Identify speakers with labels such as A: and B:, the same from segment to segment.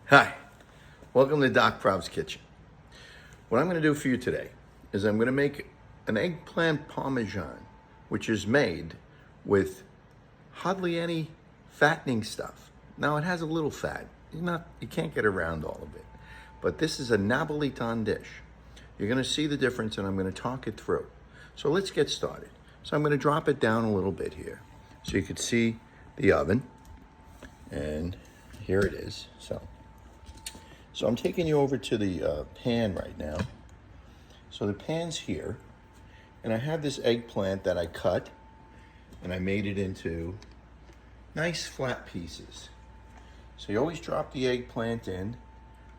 A: Hi, welcome to DocProv's Kitchen. What I'm going to do for you today is I'm going to make an eggplant Parmesan, which is made with hardly any fattening stuff. Now it has a little fat. You can't get around all of it. But this is a Napoledon dish. You're going to see the difference and I'm going to talk it through. So let's get started. So I'm going to drop it down a little bit here so you can see the oven. And here it is. So I'm taking you over to the pan right now. So the pan's here, and I have this eggplant that I cut, and I made it into nice flat pieces. So you always drop the eggplant in,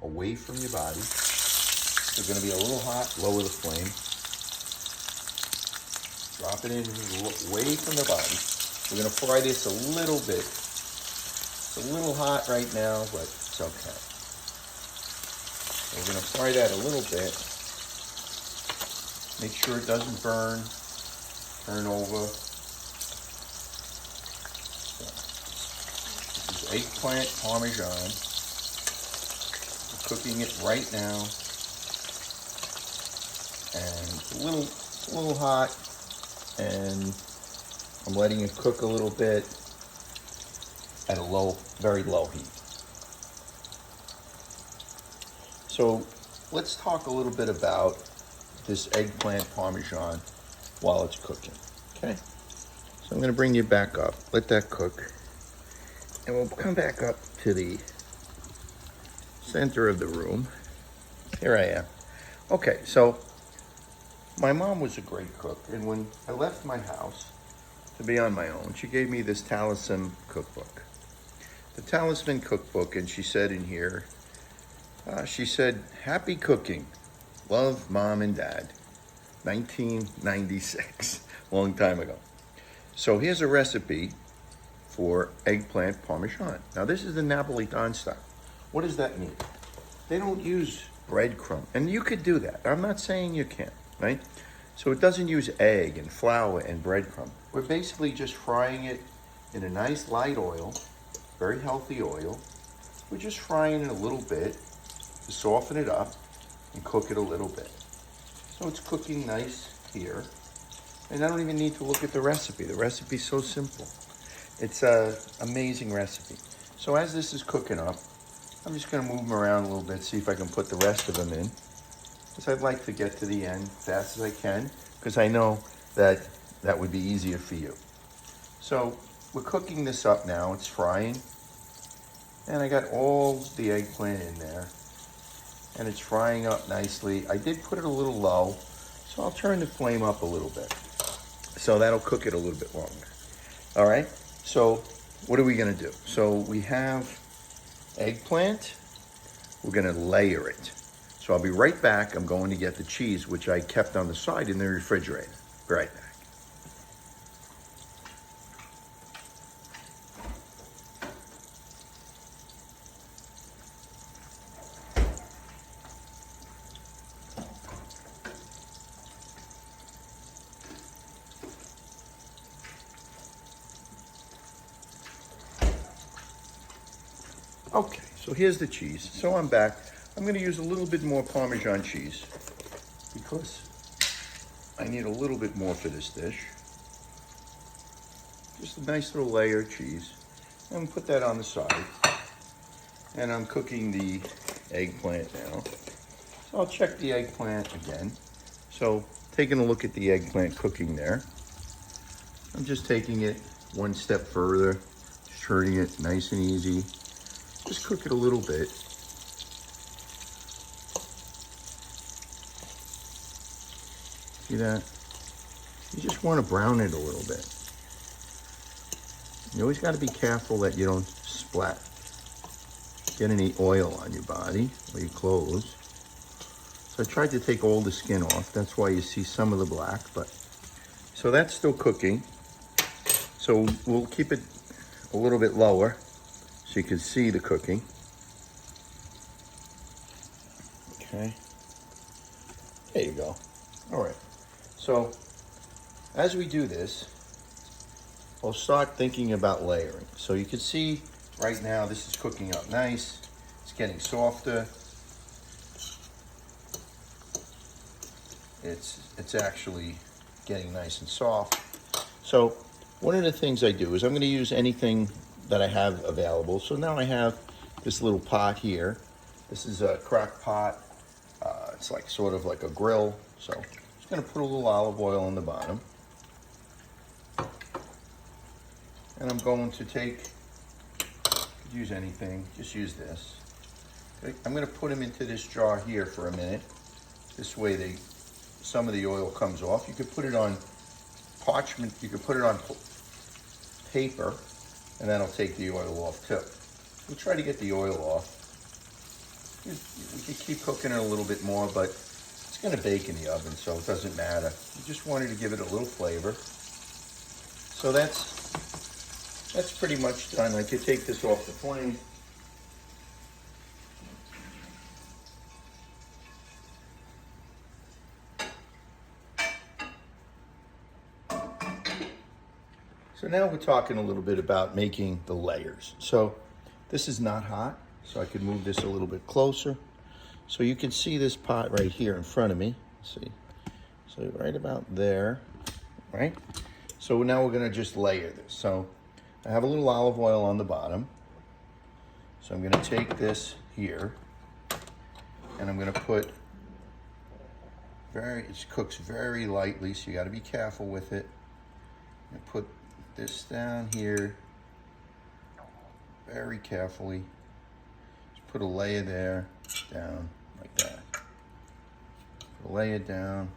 A: away from your body. It's gonna be a little hot, lower the flame. Drop it in away from the body. We're gonna fry this a little bit. It's a little hot right now, but it's okay. We're going to fry that a little bit. Make sure it doesn't burn. Turn over. So, this is eggplant Parmesan. We're cooking it right now. And it's a little hot. And I'm letting it cook a little bit at a very low heat. So let's talk a little bit about this eggplant Parmesan while it's cooking, okay? So I'm gonna bring you back up, let that cook, and we'll come back up to the center of the room. Here I am. Okay, so my mom was a great cook, and when I left my house to be on my own, she gave me this Talisman cookbook. The Talisman cookbook, and she said in here, she said, "Happy cooking, love mom and dad," 1996, long time ago. So here's a recipe for eggplant Parmesan. Now this is the Napoledon style. What does that mean? They don't use breadcrumb, and you could do that. I'm not saying you can't, right? So it doesn't use egg and flour and breadcrumb. We're basically just frying it in a nice light oil, very healthy oil. We're just frying it a little bit to soften it up and cook it a little bit. So it's cooking nice here. And I don't even need to look at the recipe. The recipe's so simple. It's an amazing recipe. So as this is cooking up, I'm just gonna move them around a little bit, see if I can put the rest of them in. Because I'd like to get to the end fast as I can, because I know that that would be easier for you. So we're cooking this up now, it's frying. And I got all the eggplant in there. And it's frying up nicely. I did put it a little low, so I'll turn the flame up a little bit. So that'll cook it a little bit longer. All right, so what are we gonna do? So we have eggplant, we're gonna layer it. So I'll be right back. I'm going to get the cheese, which I kept on the side in the refrigerator. Be right back. Okay, so here's the cheese. So I'm back. I'm gonna use a little bit more Parmesan cheese because I need a little bit more for this dish. Just a nice little layer of cheese. I'm gonna put that on the side. And I'm cooking the eggplant now. So I'll check the eggplant again. So taking a look at the eggplant cooking there. I'm just taking it one step further, just turning it nice and easy. Just cook it a little bit. See that? You just want to brown it a little bit. You always got to be careful that you don't get any oil on your body or your clothes. So I tried to take all the skin off. That's why you see some of the black, but so that's still cooking. So we'll keep it a little bit lower so you can see the cooking. Okay. There you go. All right. So as we do this, we'll start thinking about layering. So you can see right now this is cooking up nice. It's getting softer. It's actually getting nice and soft. So one of the things I do is I'm going to use anything that I have available. So now I have this little pot here. This is a crock pot. It's like sort of like a grill. So I'm just going to put a little olive oil on the bottom. And I'm going to take, use anything, just use this. Okay, I'm going to put them into this jar here for a minute. This way some of the oil comes off. You could put it on parchment, you could put it on paper, and that'll take the oil off too. We'll try to get the oil off. We could keep cooking it a little bit more, but it's going to bake in the oven, so it doesn't matter. We just wanted to give it a little flavor. So that's pretty much done. I could take this off the flame. So now we're talking a little bit about making the layers. So this is not hot, so I could move this a little bit closer. So you can see this pot right here in front of me. See, so right about there, right? So now we're gonna just layer this. So I have a little olive oil on the bottom. So I'm gonna take this here and I'm gonna put it cooks very lightly, so you gotta be careful with it. And put this down here very carefully. Just put a layer there, down like that. Put a layer down,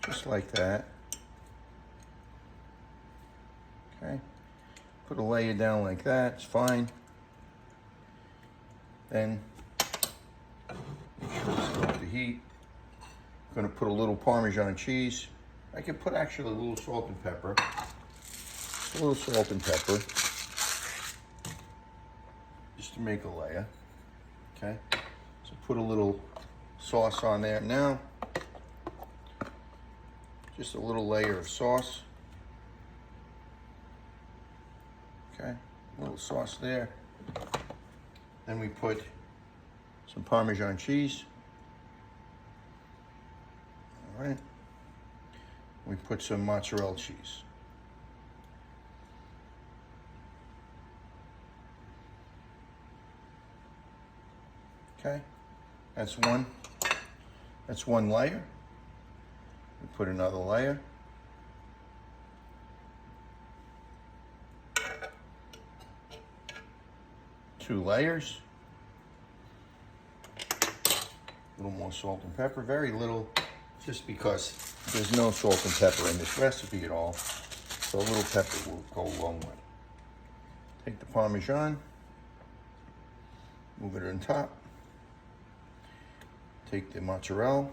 A: just like that. Okay, put a layer down like that, it's fine. Then, make sure it's off the heat. I'm gonna put a little Parmesan cheese. I could put actually a little salt and pepper. A little salt and pepper. Just to make a layer. Okay? So put a little sauce on there. Now, just a little layer of sauce. Okay? A little sauce there. Then we put some Parmesan cheese. All right. We put some mozzarella cheese. Okay, that's one layer. We put another layer. Two layers. A little more salt and pepper, very little, just because there's no salt and pepper in this recipe at all. So a little pepper will go a long way. Take the Parmesan, move it on top. Take the mozzarella,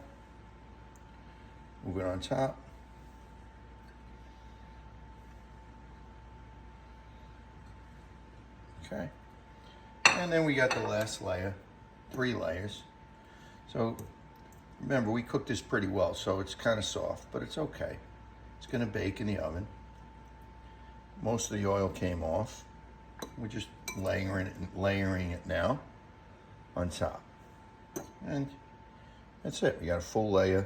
A: move it on top. Okay. And then we got the last layer, 3 layers. So remember, we cooked this pretty well, so it's kind of soft, but it's okay. It's gonna bake in the oven. Most of the oil came off. We're just layering it now on top. And that's it. We got a full layer.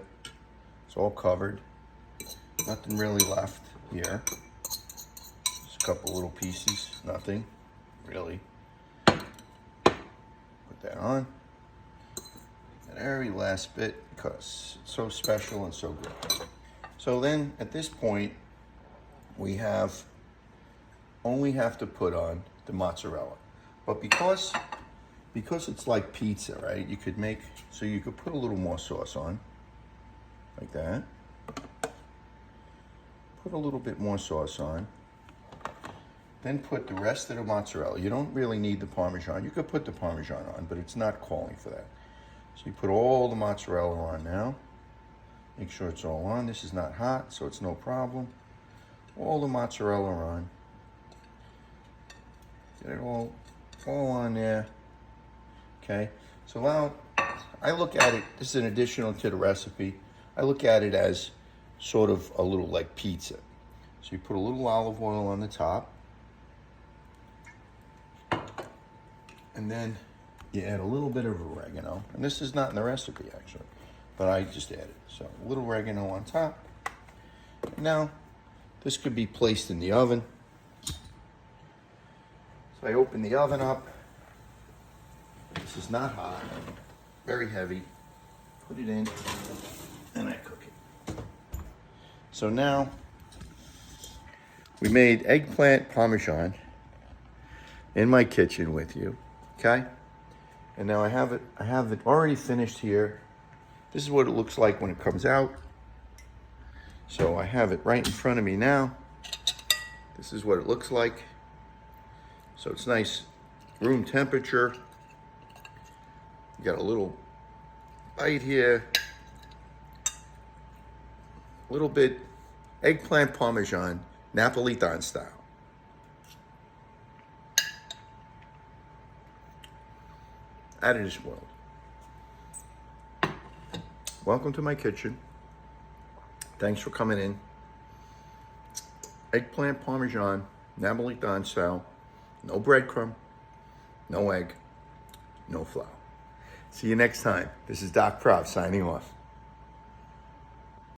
A: It's all covered. Nothing really left here. Just a couple little pieces. Nothing really. Put that on. The very last bit, because it's so special and so good. So then at this point, we only have to put on the mozzarella. But because it's like pizza, right? You could put a little more sauce on, like that. Put a little bit more sauce on. Then put the rest of the mozzarella. You don't really need the Parmesan. You could put the Parmesan on, but it's not calling for that. So you put all the mozzarella on now. Make sure it's all on. This is not hot, so it's no problem. All the mozzarella on. Get it all on there. Okay, so now I look at it, this is an additional to the recipe. I look at it as sort of a little like pizza. So you put a little olive oil on the top. And then you add a little bit of oregano. And this is not in the recipe, actually, but I just added. So a little oregano on top. Now, this could be placed in the oven. So I open the oven up. This is not hot, very heavy. Put it in, and I cook it. So now, we made eggplant Parmesan in my kitchen with you, okay? And now I have it already finished here. This is what it looks like when it comes out. So I have it right in front of me now. This is what it looks like. So it's nice room temperature. You got a little bite here. A little bit eggplant Parmesan, Napoledon style. Out of this world. Welcome to my kitchen. Thanks for coming in. Eggplant Parmesan, Napoledon style. No breadcrumb, no egg, no flour. See you next time. This is DocProv signing off.